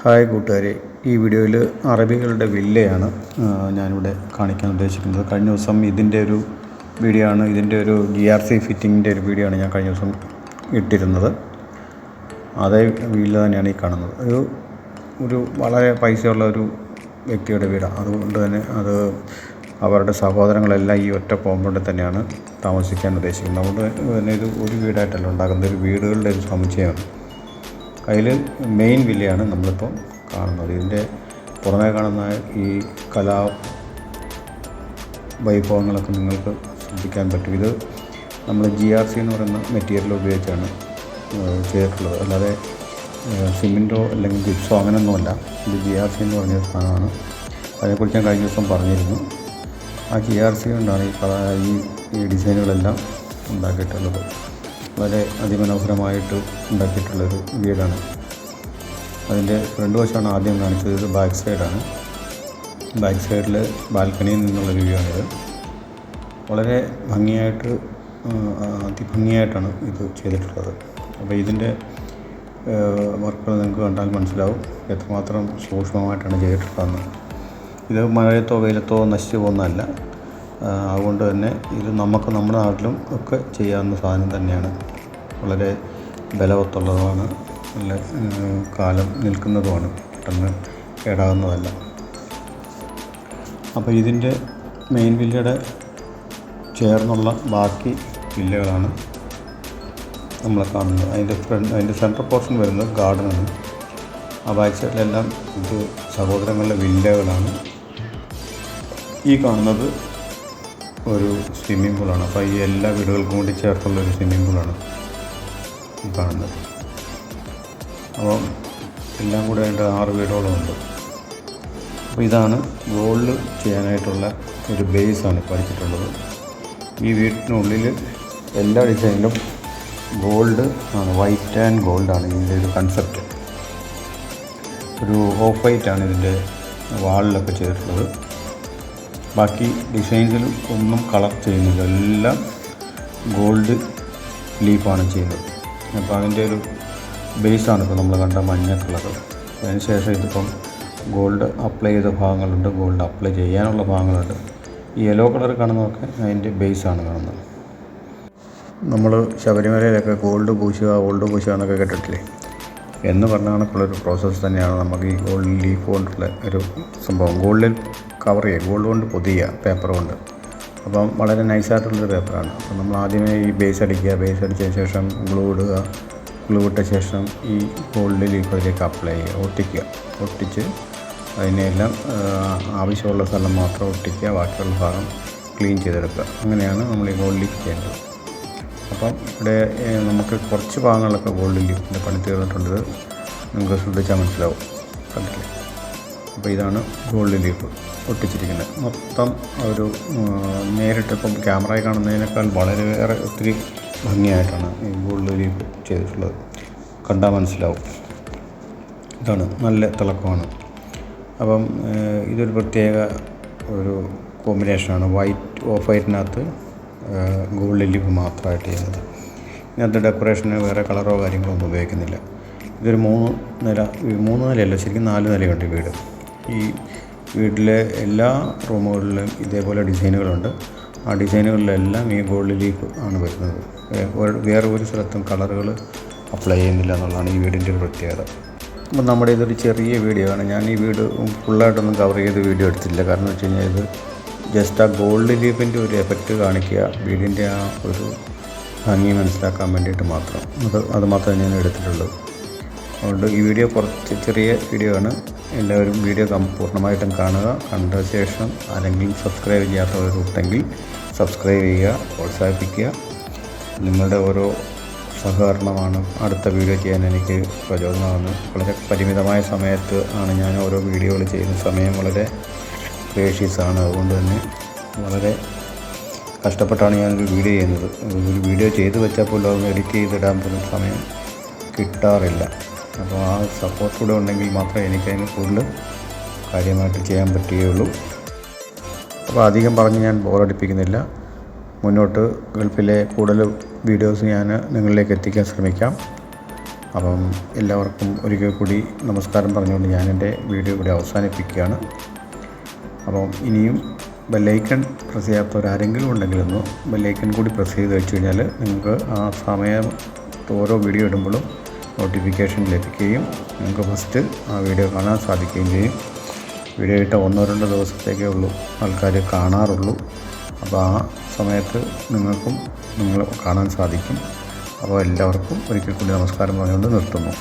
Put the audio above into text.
Hi കൂട്ടുകാരെ, ഈ വീഡിയോയിൽ അറബികളുടെ വില്ലയാണ് ഞാനിവിടെ കാണിക്കാൻ ഉദ്ദേശിക്കുന്നത്. കഴിഞ്ഞ ദിവസം ഇതിൻ്റെ ഒരു വീഡിയോ ആണ്, ഇതിൻ്റെ ഒരു GRC ഫിറ്റിങ്ങിൻ്റെ ഒരു വീഡിയോ ആണ് ഞാൻ കഴിഞ്ഞ ദിവസം ഇട്ടിരുന്നത്. അതേ വില്ല തന്നെയാണ് ഈ കാണുന്നത്. ഒരു വളരെ പൈസയുള്ള ഒരു വ്യക്തിയുടെ വീടാണ്. അതുകൊണ്ട് തന്നെ അവരുടെ സഹോദരങ്ങളെല്ലാം ഈ ഒറ്റ കോമ്പൗണ്ടിൽ തന്നെയാണ് താമസിക്കാൻ ഉദ്ദേശിക്കുന്നത്. അതുകൊണ്ട് തന്നെ ഇത് ഒരു വീടായിട്ടല്ല ഉണ്ടാക്കുന്നത്, ഒരു വീടുകളുടെ ഒരു സമുച്ചയമാണ്. അതിൽ മെയിൻ വില്ലയാണ് നമ്മളിപ്പോൾ കാണുന്നത്. ഇതിൻ്റെ പുറമേ കാണുന്ന ഈ വൈഭവങ്ങളൊക്കെ നിങ്ങൾക്ക് ശ്രദ്ധിക്കാൻ പറ്റും. ഇത് നമ്മൾ GRC എന്ന് പറയുന്ന മെറ്റീരിയൽ ഉപയോഗിച്ചാണ് ചെയ്തിട്ടുള്ളത്. അല്ലാതെ സിമെൻറ്റോ അല്ലെങ്കിൽ ജിപ്സോ അങ്ങനെയൊന്നുമല്ല. ഇത് GRC എന്ന് പറഞ്ഞ സാധനമാണ്. അതിനെക്കുറിച്ച് ഞാൻ കഴിഞ്ഞ ദിവസം പറഞ്ഞിരുന്നു. ആ GRC കൊണ്ടാണ് ഈ ഡിസൈനുകളെല്ലാം ഉണ്ടാക്കിയിട്ടുള്ളത്. വളരെ അതിമനോഹരമായിട്ട് ഉണ്ടാക്കിയിട്ടുള്ളൊരു വീടാണ്. അതിൻ്റെ ഫ്രണ്ട് വശമാണ് ആദ്യം കാണിച്ചത്. ഇത് ബാക്ക് സൈഡാണ്. ബാക്ക് സൈഡിൽ ബാൽക്കണിയിൽ നിന്നുള്ള വ്യൂ ആണിത്. വളരെ അതിഭംഗിയായിട്ടാണ് ഇത് ചെയ്തിട്ടുള്ളത്. അപ്പോൾ ഇതിൻ്റെ വർക്കുകൾ നിങ്ങൾക്ക് കണ്ടാൽ മനസ്സിലാവും എത്രമാത്രം സൂക്ഷ്മമായിട്ടാണ് ചെയ്തിട്ടുള്ളതെന്ന്. ഇത് മഴയത്തോ വെയിലത്തോ നശിച്ചു പോകുന്നതല്ല. അതുകൊണ്ട് തന്നെ ഇത് നമ്മുടെ നാട്ടിലും ഒക്കെ ചെയ്യാവുന്ന സാധനം തന്നെയാണ്. വളരെ ബലവത്തുള്ളതുമാണ്, നല്ല കാലം നിൽക്കുന്നതുമാണ്, പെട്ടെന്ന് കേടാകുന്നതല്ല. അപ്പോൾ ഇതിൻ്റെ മെയിൻ വില്ലയുടെ ചേർന്നുള്ള ബാക്കി വില്ലകളാണ് നമ്മൾ കാണുന്നത്. അതിൻ്റെ സെൻട്രൽ പോർഷൻ വരുന്നത് ഗാർഡനാണ്. ആ ബാക്ക് സൈഡിലെല്ലാം ഇത് സഹോദരങ്ങളുടെ വില്ലകളാണ്. ഈ കാണുന്നത് ഒരു സ്വിമ്മിംഗ് പൂളാണ്. അപ്പോൾ ഈ എല്ലാ വീടുകൾക്കും കൂടി ചേർത്തുള്ളൊരു സ്വിമ്മിംഗ് പൂളാണ് ഈ കാണുന്നത്. അപ്പം എല്ലാം കൂടെ അതിൻ്റെ 6 വീടുകളും ഉണ്ട്. അപ്പോൾ ഇതാണ് ഗോൾഡ് ചെയ്യാനായിട്ടുള്ള ഒരു ബേസാണ് പഠിച്ചിട്ടുള്ളത്. ഈ വീട്ടിനുള്ളിൽ എല്ലാ ഡിസൈനിലും ഗോൾഡ് ആണ്, വൈറ്റ് ആൻഡ് ഗോൾഡാണ് ഇതിൻ്റെ ഒരു കൺസെപ്റ്റ്. ഒരു ഓഫ് വൈറ്റാണ് ഇതിൻ്റെ വാളിലൊക്കെ ചെയ്തിട്ടുള്ളത്. ബാക്കി ഡിസൈൻസിൽ ഒന്നും കളർ ചെയ്യുന്നില്ല, എല്ലാം ഗോൾഡ് ലീഫാണ് ചെയ്യുന്നത്. അപ്പോൾ അതിൻ്റെ ഒരു ബേസാണ് ഇപ്പോൾ നമ്മൾ കണ്ട മഞ്ഞ കളർ. അതിനുശേഷം ഇതിപ്പം ഗോൾഡ് അപ്ലൈ ചെയ്ത ഭാഗങ്ങളുണ്ട്, ഗോൾഡ് അപ്ലൈ ചെയ്യാനുള്ള ഭാഗങ്ങളുണ്ട്. ഈ യെല്ലോ കളർ കാണുന്നതൊക്കെ അതിൻ്റെ ബേസാണ് കാണുന്നത്. നമ്മൾ ശബരിമലയിലൊക്കെ ഗോൾഡ് പൂശുക എന്നൊക്കെ കേട്ടിട്ടില്ലേ? എന്ന് പറഞ്ഞ കണക്കുള്ളൊരു പ്രോസസ്സ് തന്നെയാണ് നമുക്ക് ഈ ഗോൾഡ് ലീഫ് കൊണ്ടുള്ള ഒരു സംഭവം. ഗോൾഡിൽ കവർ ചെയ്യുക, ഗോൾഡ് കൊണ്ട് പൊതിയുക, പേപ്പർ കൊണ്ട്. അപ്പം വളരെ നൈസായിട്ടുള്ളൊരു പേപ്പറാണ്. അപ്പം നമ്മൾ ആദ്യമേ ഈ ബേസ് അടിച്ചതിന് ശേഷം ഗ്ലൂ ഇടുക. ഗ്ലൂ ഇട്ട ശേഷം ഈ ഗോൾഡ് ലീഫ് അതിലേക്ക് അപ്ലൈ ചെയ്യുക, ഒട്ടിച്ച് അതിനെല്ലാം ആവശ്യമുള്ള സ്ഥലം മാത്രം ഒട്ടിക്കുക, ബാക്കിയുള്ള ഭാഗം ക്ലീൻ ചെയ്തെടുക്കുക. അങ്ങനെയാണ് നമ്മൾ ഈ ഗോൾഡ് ലീഫ് ചെയ്യേണ്ടത്. അപ്പം ഇവിടെ നമുക്ക് കുറച്ച് ഭാഗങ്ങളിലൊക്കെ ഗോൾഡ് ലീഫിൻ്റെ പണി തീർന്നിട്ടുണ്ട്. നിങ്ങൾക്ക് ശ്രദ്ധിച്ചാൽ മനസ്സിലാവും, കണ്ടില്ലേ? അപ്പോൾ ഇതാണ് ഗോൾഡ് ലീഫ് ഒട്ടിച്ചിരിക്കുന്നത്. മൊത്തം ഒരു നേരിട്ടിപ്പം ക്യാമറയിൽ കാണുന്നതിനേക്കാൾ വളരെയേറെ ഒത്തിരി ഭംഗിയായിട്ടാണ് ഈ ഗോൾഡ് ലീഫ് ചെയ്തിട്ടുള്ളത്. കണ്ടാൽ മനസ്സിലാവും. ഇതാണ് നല്ല തിളക്കമാണ്. അപ്പം ഇതൊരു പ്രത്യേക ഒരു കോമ്പിനേഷനാണ്. ഓഫ് വൈറ്റിനകത്ത് ഗോൾഡ് ലീഫ് മാത്രമായിട്ട് ചെയ്യുന്നത്. ഇതിനകത്ത് ഡെക്കറേഷന് വേറെ കളറോ കാര്യങ്ങളോ ഒന്നും ഉപയോഗിക്കുന്നില്ല. ഇതൊരു 3 നിലയല്ല, ശരിക്കും 4 നിലയുണ്ട് ഈ വീട്. ഈ വീട്ടിലെ എല്ലാ റൂമുകളിലും ഇതേപോലെ ഡിസൈനുകളുണ്ട്. ആ ഡിസൈനുകളിലെല്ലാം ഈ ഗോൾഡ് ലീഫ് ആണ് വരുന്നത്. വേറെ ഒരു സ്ഥലത്തും കളറുകൾ അപ്ലൈ ചെയ്യുന്നില്ല എന്നുള്ളതാണ് ഈ വീടിൻ്റെ ഒരു പ്രത്യേകത. അപ്പം നമ്മുടെ ഇതൊരു ചെറിയ വീഡിയോ ആണ്. ഞാൻ ഈ വീട് ഫുള്ളായിട്ടൊന്നും കവർ ചെയ്ത് വീഡിയോ എടുത്തില്ല. കാരണം എന്ന് വെച്ച് കഴിഞ്ഞാൽ ഇത് ജസ്റ്റ് ആ ഗോൾഡ് ലീഫിൻ്റെ ഒരു എഫക്റ്റ് കാണിക്കുക, വീടിൻ്റെ ആ ഒരു ഭംഗി മനസ്സിലാക്കാൻ വേണ്ടിയിട്ട് മാത്രം. അത് മാത്രമേ ഞാൻ എടുത്തിട്ടുള്ളൂ. അതുകൊണ്ട് ഈ വീഡിയോ കുറച്ച് ചെറിയ വീഡിയോ ആണ്. എല്ലാവരും വീഡിയോ പൂർണ്ണമായിട്ടും കാണുക. കണ്ട ശേഷം ആരെങ്കിലും സബ്സ്ക്രൈബ് ചെയ്യാത്തവരുണ്ടെങ്കിൽ സബ്സ്ക്രൈബ് ചെയ്യുക, പ്രോത്സാഹിപ്പിക്കുക. നിങ്ങളുടെ ഓരോ സഹകരണമാണ് അടുത്ത വീഡിയോ ചെയ്യാൻ എനിക്ക് പ്രചോദനമാകുന്നത്. വളരെ പരിമിതമായ സമയത്ത് ആണ് ഞാൻ ഓരോ വീഡിയോകൾ ചെയ്യുന്ന സമയം വളരെ പ്രേഷ്യസാണ്. അതുകൊണ്ട് തന്നെ വളരെ കഷ്ടപ്പെട്ടാണ് ഞാനൊരു വീഡിയോ ചെയ്യുന്നത്. ഒരു വീഡിയോ ചെയ്ത് വെച്ചാൽ പോലും അതൊന്ന് എഡിറ്റ് ചെയ്തിടാൻ പോലും സമയം കിട്ടാറില്ല. അപ്പോൾ ആ സപ്പോർട്ട് കൂടെ ഉണ്ടെങ്കിൽ മാത്രമേ എനിക്കതിന് കൂടുതൽ കാര്യമായിട്ട് ചെയ്യാൻ പറ്റുകയുള്ളൂ. അപ്പോൾ അധികം പറഞ്ഞ് ഞാൻ ബോറടിപ്പിക്കുന്നില്ല. മുന്നോട്ട് ഗൾഫിലെ കൂടുതൽ വീഡിയോസ് ഞാൻ നിങ്ങളിലേക്ക് എത്തിക്കാൻ ശ്രമിക്കാം. അപ്പം എല്ലാവർക്കും ഒരിക്കൽ കൂടി നമസ്കാരം പറഞ്ഞുകൊണ്ട് ഞാൻ എൻ്റെ വീഡിയോ ഇവിടെ അവസാനിപ്പിക്കുകയാണ്. അപ്പം ഇനിയും ബെല്ലൈക്കൺ പ്രസ് ചെയ്യാത്തവരാരെങ്കിലും ഉണ്ടെങ്കിലൊന്ന് ബെല്ലൈക്കൺ കൂടി പ്രസ് ചെയ്ത് വെച്ച് കഴിഞ്ഞാൽ നിങ്ങൾക്ക് ആ സമയത്ത് ഓരോ വീഡിയോ ഇടുമ്പോഴും നോട്ടിഫിക്കേഷൻ ലഭിക്കുകയും നിങ്ങൾക്ക് ഫസ്റ്റ് ആ വീഡിയോ കാണാൻ സാധിക്കുകയും ചെയ്യും. വീഡിയോ ഇട്ട 1-2 ദിവസത്തേക്കേ ഉള്ളൂ ആൾക്കാർ കാണാറുള്ളൂ. അപ്പോൾ ആ സമയത്ത് നിങ്ങൾ കാണാൻ സാധിക്കും. അപ്പോൾ എല്ലാവർക്കും ഒരിക്കൽ കൂടി നമസ്കാരം പറഞ്ഞുകൊണ്ട് നിർത്തുന്നു.